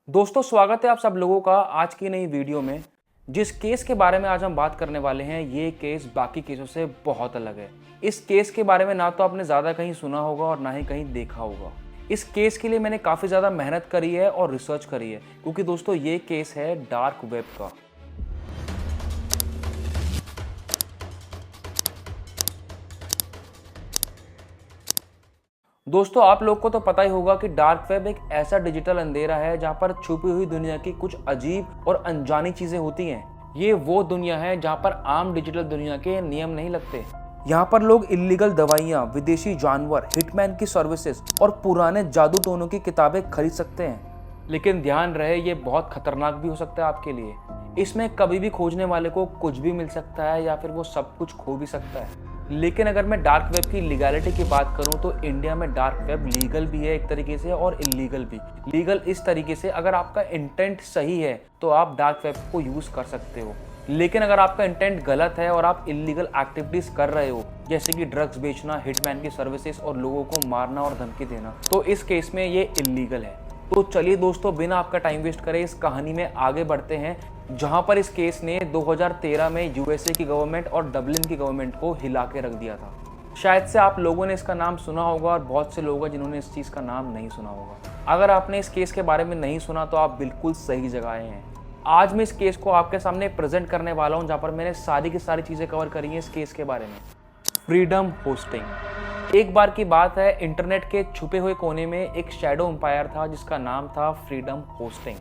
दोस्तों स्वागत है आप सब लोगों का आज की नई वीडियो में। जिस केस के बारे में आज हम बात करने वाले हैं ये केस बाकी केसों से बहुत अलग है। इस केस के बारे में ना तो आपने ज़्यादा कहीं सुना होगा और ना ही कहीं देखा होगा। इस केस के लिए मैंने काफ़ी ज़्यादा मेहनत करी है और रिसर्च करी है क्योंकि दोस्तों ये केस है डार्क वेब का। दोस्तों आप लोग को तो पता ही होगा कि डार्क वेब एक ऐसा डिजिटल अंधेरा है जहां पर छुपी हुई दुनिया की कुछ अजीब और अनजानी चीजें होती हैं। ये वो दुनिया है जहां पर आम डिजिटल दुनिया के नियम नहीं लगते। यहाँ पर लोग इलीगल दवाइयाँ, विदेशी जानवर, हिटमैन की सर्विसेज और पुराने जादू टोनों की किताबें खरीद सकते हैं। लेकिन ध्यान रहे ये बहुत खतरनाक भी हो सकता है आपके लिए। इसमें कभी भी खोजने वाले को कुछ भी मिल सकता है या फिर वो सब कुछ खो भी सकता है। लेकिन अगर मैं डार्क वेब की लीगैलिटी की बात करूं तो इंडिया में डार्क वेब लीगल भी है एक तरीके से और इलीगल भी। लीगल इस तरीके से अगर आपका इंटेंट सही है तो आप डार्क वेब को यूज कर सकते हो। लेकिन अगर आपका इंटेंट गलत है और आप इलीगल एक्टिविटीज कर रहे हो जैसे कि ड्रग्स बेचना, हिटमैन की सर्विसेज और लोगों को मारना और धमकी देना, तो इस केस में ये इलीगल है। तो चलिए दोस्तों बिना आपका टाइम वेस्ट करे इस कहानी में आगे बढ़ते हैं जहां पर इस केस ने 2013 में यूएसए की गवर्नमेंट और डबलिन की गवर्नमेंट को हिला के रख दिया था। शायद से आप लोगों ने इसका नाम सुना होगा और बहुत से लोग हैं जिन्होंने इस चीज़ का नाम नहीं सुना होगा। अगर आपने इस केस के बारे में नहीं सुना तो आप बिल्कुल सही जगह आए हैं। आज मैं इस केस को आपके सामने प्रेजेंट करने वाला हूँ जहाँ पर मैंने सारी की सारी चीज़ें कवर करी हैं इस केस के बारे में। Freedom hosting. एक बार की बात है, इंटरनेट के छुपे हुए कोने में एक शैडो एम्पायर था जिसका नाम था फ्रीडम होस्टिंग।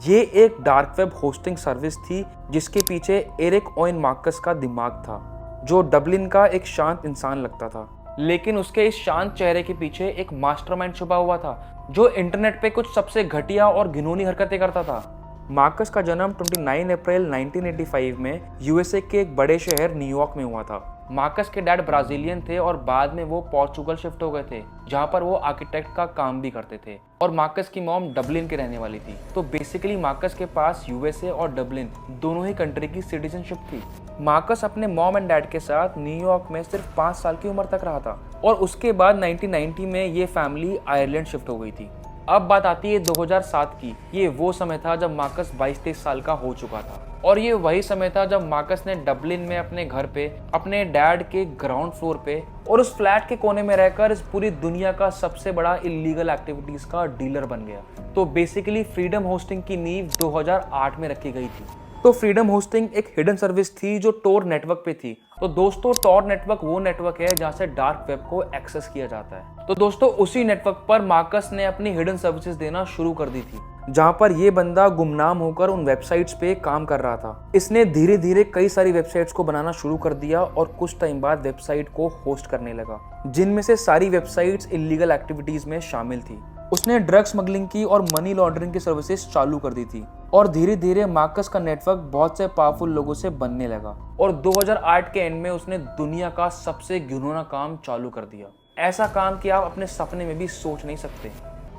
ये एक डार्क वेब होस्टिंग सर्विस थी जिसके पीछे एरिक ओवेन मार्कस का दिमाग था, जो डबलिन का एक शांत इंसान लगता था। लेकिन उसके इस शांत चेहरे के पीछे एक मास्टरमाइंड छुपा हुआ था जो इंटरनेट पे कुछ सबसे घटिया और घिनौनी हरकतें करता था। मार्कस का जन्म 29 अप्रैल 1985 में यूएसए के एक बड़े शहर न्यूयॉर्क में हुआ था। मार्कस के डैड ब्राजीलियन थे और बाद में वो पोर्चुगल शिफ्ट हो गए थे जहाँ पर वो आर्किटेक्ट का काम भी करते थे। और मार्कस की मॉम डबलिन की रहने वाली थी। तो बेसिकली मार्कस के पास यूएसए और डबलिन दोनों ही कंट्री की सिटीजनशिप थी। मार्कस अपने मॉम एंड डैड के साथ न्यूयॉर्क में सिर्फ 5 साल की उम्र तक रहा था और उसके बाद 1990 में ये फैमिली आयरलैंड शिफ्ट हो गई थी। अब बात आती है 2007 की। ये वो समय था जब मार्कस 22-23 साल का हो चुका था और ये वही समय था जब मार्कस ने डबलिन में अपने घर पे अपने डैड के ग्राउंड फ्लोर पे और उस फ्लैट के कोने में रहकर इस पूरी दुनिया का सबसे बड़ा इलीगल एक्टिविटीज का डीलर बन गया। तो बेसिकली फ्रीडम होस्टिंग की नींव 2008 में रखी गई थी। तो फ्रीडम होस्टिंग एक हिडन सर्विस थी जो टोर नेटवर्क पे थी। तो दोस्तों टोर नेटवर्क वो नेटवर्क है जहां से डार्क वेब को एक्सेस किया जाता है। तो दोस्तों उसी नेटवर्क पर मार्कस ने अपनी हिडन सर्विसेज देना शुरू कर दी थी जहां पर ये बंदा गुमनाम होकर उन वेबसाइट्स पे काम कर रहा था। इसने धीरे धीरे कई सारी वेबसाइट्स को बनाना शुरू कर दिया और कुछ टाइम बाद वेबसाइट को होस्ट करने लगा जिनमें से सारी वेबसाइट्स इलीगल एक्टिविटीज में शामिल थी। उसने ड्रग स्मगलिंग की और मनी लॉन्ड्रिंग की सर्विसेज चालू कर दी थी और धीरे धीरे मार्कस का नेटवर्क बहुत से पावरफुल लोगों से बनने लगा और 2008 के एंड में उसने दुनिया का सबसे घिनौना काम चालू कर दिया। ऐसा काम कि आप अपने सपने में भी सोच नहीं सकते।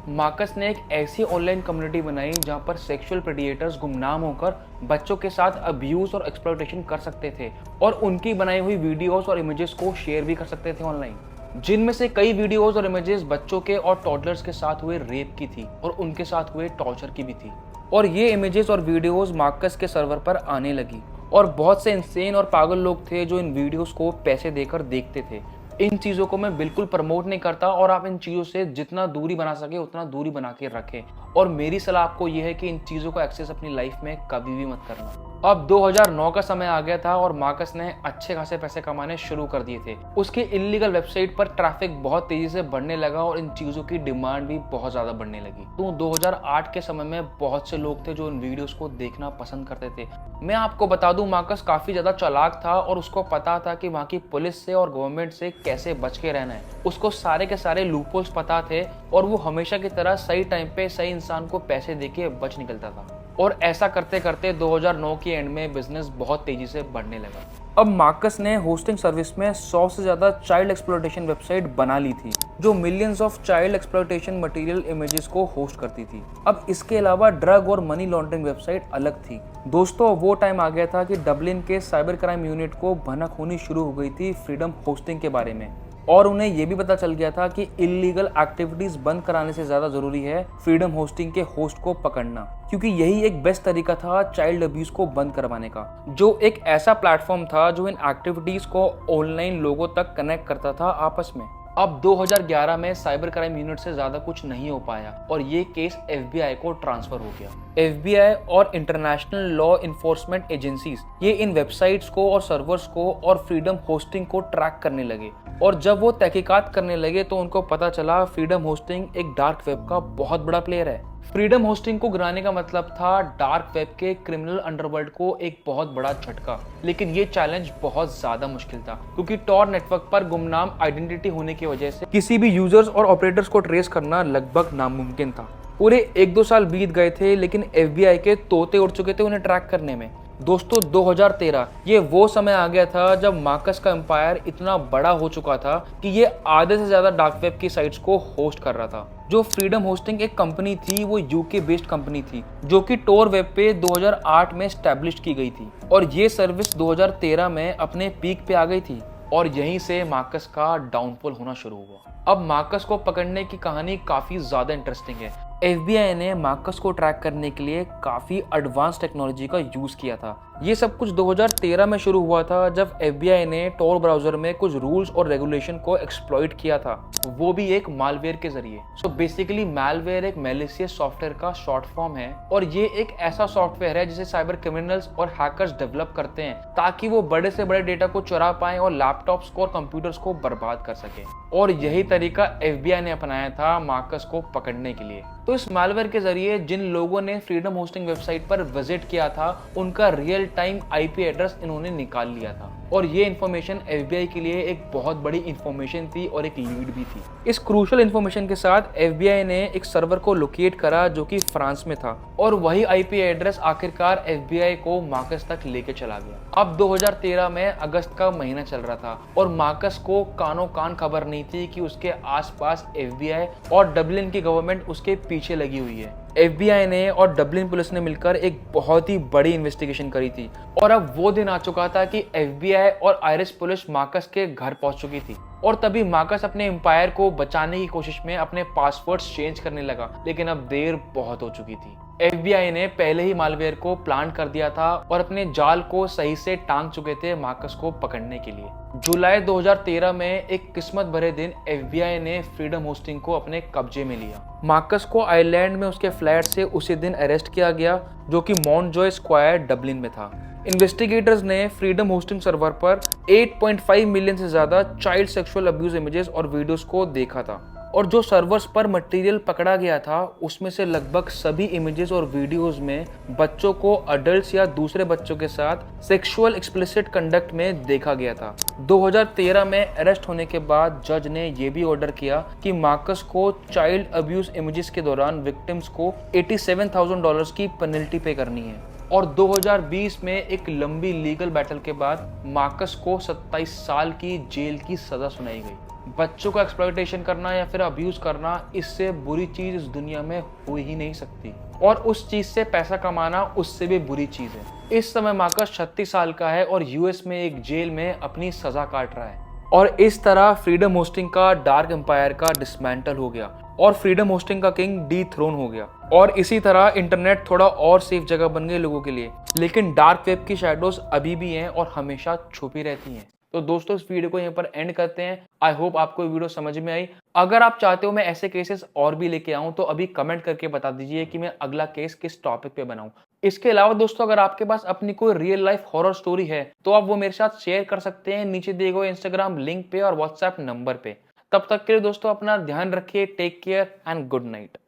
मार्कस ने एक ऐसी ऑनलाइन कम्युनिटी बनाई जहां पर सेक्सुअल प्रेडिएटर्स गुमनाम होकर बच्चों के साथ अब्यूज और एक्सप्लॉयटेशन कर सकते थे और उनकी बनाई हुई वीडियोस और इमेजेस को शेयर भी कर सकते थे ऑनलाइन, जिनमें से कई वीडियोस और इमेजेस बच्चों के और टॉडलर्स के साथ हुए रेप की थी और उनके साथ हुए टॉर्चर की भी थी। और ये इमेजेस और वीडियोस मार्कस के सर्वर पर आने लगी और बहुत से इंसेन और पागल लोग थे जो इन वीडियोस को पैसे देकर देखते थे। इन चीज़ों को मैं बिल्कुल प्रमोट नहीं करता और आप इन चीज़ों से जितना दूरी बना सके उतना दूरी बना के रखें और मेरी सलाह आपको यह है कि इन चीज़ों को एक्सेस अपनी लाइफ में कभी भी मत करना। अब 2009 का समय आ गया था और मार्कस ने अच्छे खासे पैसे कमाने शुरू कर दिए थे। उसकी इलीगल वेबसाइट पर ट्रैफिक बहुत तेजी से बढ़ने लगा और इन चीज़ों की डिमांड भी बहुत ज़्यादा बढ़ने लगी। तो 2008 के समय में बहुत से लोग थे जो इन वीडियोस को देखना पसंद करते थे। मैं आपको बता दूं मार्कस काफ़ी ज़्यादा चालाक था और उसको पता था कि वहाँ की पुलिस से और गवर्नमेंट से कैसे बच के रहना है। उसको सारे के सारे लूपहोल्स पता थे और वो हमेशा की तरह सही टाइम पे सही इंसान को पैसे देके बच निकलता था और ऐसा करते करते 2009 के एंड में बिजनेस बहुत तेजी से बढ़ने लगा। अब मार्कस ने होस्टिंग सर्विस में 100 से ज़्यादा चाइल्ड एक्सप्लॉयटेशन वेबसाइट बना ली थी जो millions of child exploitation material images को होस्ट करती थी। अब इसके अलावा ड्रग और मनी लॉन्ड्रिंग वेबसाइट अलग थी। दोस्तों वो टाइम आ गया था कि डबलिन के साइबर क्राइम यूनिट को भनक होनी शुरू हो गई थी फ्रीडम होस्टिंग के बारे में। और उन्हें ये भी पता चल गया था कि इलीगल एक्टिविटीज बंद कराने से ज्यादा जरूरी है फ्रीडम होस्टिंग के होस्ट को पकड़ना, क्योंकि यही एक बेस्ट तरीका था चाइल्ड अब्यूज को बंद करवाने का, जो एक ऐसा प्लेटफॉर्म था जो इन एक्टिविटीज को ऑनलाइन लोगों तक कनेक्ट करता था आपस में। अब 2011 में साइबर क्राइम यूनिट से ज्यादा कुछ नहीं हो पाया और ये केस FBI को ट्रांसफर हो गया। FBI और इंटरनेशनल लॉ इन्फोर्समेंट एजेंसीज ये इन वेबसाइट्स को और सर्वर्स को और फ्रीडम होस्टिंग को ट्रैक करने लगे, और जब वो तहकीकात करने लगे तो उनको पता चला फ्रीडम होस्टिंग एक डार्क वेब का बहुत बड़ा प्लेयर है। फ्रीडम होस्टिंग को गिराने का मतलब था डार्क वेब के क्रिमिनल अंडरवर्ल्ड को एक बहुत बड़ा झटका, लेकिन ये चैलेंज बहुत ज्यादा मुश्किल था, क्योंकि टॉर नेटवर्क पर गुमनाम आइडेंटिटी होने की वजह से किसी भी यूजर्स और ऑपरेटर्स को ट्रेस करना लगभग नामुमकिन था। पूरे 1-2 साल बीत गए थे, लेकिन FBI के तोते उड़ चुके थे उन्हें ट्रैक करने में। दोस्तों 2013 ये वो समय आ गया था जब मार्कस का एम्पायर इतना बड़ा हो चुका था कि ये आधे से ज्यादा डार्क वेब की साइट्स को होस्ट कर रहा था। जो फ्रीडम होस्टिंग एक कंपनी थी वो UK बेस्ड कंपनी थी, जो कि टोर वेब पे 2008 में स्टैब्लिश की गई थी, और ये सर्विस 2013 में अपने पीक पे आ गई थी, और यहीं से मार्कस का डाउनफॉल होना शुरू हुआ। अब मार्कस को पकड़ने की कहानी काफी ज्यादा इंटरेस्टिंग है। FBI ने मार्कस को ट्रैक करने के लिए काफी एडवांस टेक्नोलॉजी का यूज किया था। ये सब कुछ 2013 में शुरू हुआ था, जब FBI ने टोर ब्राउजर में कुछ रूल्स और रेगुलेशन को एक्सप्लॉइट किया था, वो भी एक मालवेयर के जरिए। सो बेसिकली मालवेयर एक मैलिशियस सॉफ्टवेयर का शॉर्ट फॉर्म है, और ये एक ऐसा सॉफ्टवेयर है जिसे साइबर क्रिमिनल्स और हैकर्स डेवलप करते हैं ताकि वो बड़े से बड़े डेटा को चुरा पाएं और लैपटॉप्स को और कंप्यूटर्स को बर्बाद कर सके। और यही तरीका FBI ने अपनाया था मार्कस को पकड़ने के लिए। तो इस मालवेयर के जरिए जिन लोगों ने फ्रीडम होस्टिंग वेबसाइट पर विजिट किया था, उनका रियल टाइम IP एड्रेस इन्होंने निकाल लिया था, और ये इन्फॉर्मेशन FBI के लिए एक बहुत बड़ी इन्फॉर्मेशन थी और एक लीड भी थी। इस क्रूशियल इन्फॉर्मेशन के साथ FBI ने एक सर्वर को लोकेट करा जो कि फ्रांस में था, और वही IP एड्रेस आखिरकार FBI को मार्कस तक लेके चला गया। अब 2013 में अगस्त का महीना चल रहा था, और मार्कस को कानो कान खबर नहीं थी कि उसके आसपास FBI और डबलिन की गवर्नमेंट उसके पीछे लगी हुई है। FBI ने और डबलिन पुलिस ने मिलकर एक बहुत ही बड़ी इन्वेस्टिगेशन करी थी, और अब वो दिन आ चुका था कि FBI और आयरिश पुलिस मार्कस के घर पहुंच चुकी थी। और तभी मार्कस अपने एम्पायर को बचाने की कोशिश में अपने पासवर्ड्स चेंज करने लगा, लेकिन अब देर बहुत हो चुकी थी। FBI ने पहले ही मालवेयर को प्लान कर दिया था और अपने जाल को सही से टांग चुके थे मार्कस को पकड़ने के लिए। जुलाई 2013 में एक किस्मत भरे दिन FBI ने फ्रीडम होस्टिंग को अपने कब्जे में लिया। मार्कस को आयरलैंड में उसके फ्लैट से उसी दिन अरेस्ट किया गया, जो कि मॉन्टजॉय स्क्वायर डबलिन में था। इन्वेस्टिगेटर्स ने फ्रीडम होस्टिंग सर्वर पर 8.5 मिलियन से ज्यादा चाइल्ड सेक्सुअल अब्यूज इमेजेस और वीडियोस को देखा था, और जो सर्वर्स पर मटेरियल पकड़ा गया था उसमें से लगभग सभी इमेजेस और वीडियोस में बच्चों को अडल्ट्स या दूसरे बच्चों के साथ सेक्सुअल एक्सप्लिसिट कंडक्ट में देखा गया था। 2013 में अरेस्ट होने के बाद जज ने यह भी ऑर्डर किया कि मार्कस को चाइल्ड अब्यूज इमेजेस के दौरान विक्टिम्स को $87,000 की पेनल्टी पे करनी है। और 2020 में एक लंबी लीगल बैटल के बाद मार्कस को 27 साल की जेल की सजा सुनाई गई। बच्चों का एक्सप्लॉयटेशन करना या फिर अब्यूज करना, इससे बुरी चीज इस दुनिया में हो ही नहीं सकती, और उस चीज से पैसा कमाना उससे भी बुरी चीज है। इस समय मार्कस 36 साल का है और US में एक जेल में अपनी सजा काट रहा है। और इस तरह फ्रीडम होस्टिंग का डार्क एम्पायर का डिसमेंटल हो गया और फ्रीडम होस्टिंग का किंग डीथ्रोन हो गया, और इसी तरह इंटरनेट थोड़ा और सेफ जगह बन गई लोगों के लिए। लेकिन डार्क वेब की शैडोज अभी भी हैं और हमेशा छुपी रहती हैं। तो दोस्तों इस वीडियो को यहाँ पर एंड करते हैं। आई होप आपको ये वीडियो समझ में आई। अगर आप चाहते हो मैं ऐसे केसेस और भी लेके आऊं तो अभी कमेंट करके बता दीजिए कि मैं अगला केस किस टॉपिक पे बनाऊं। इसके अलावा दोस्तों अगर आपके पास अपनी कोई रियल लाइफ हॉरर स्टोरी है तो आप वो मेरे साथ शेयर कर सकते हैं नीचे दिए गए इंस्टाग्राम लिंक पे और व्हाट्सएप नंबर पे। तब तक के लिए दोस्तों अपना ध्यान रखिए। Take care and good night.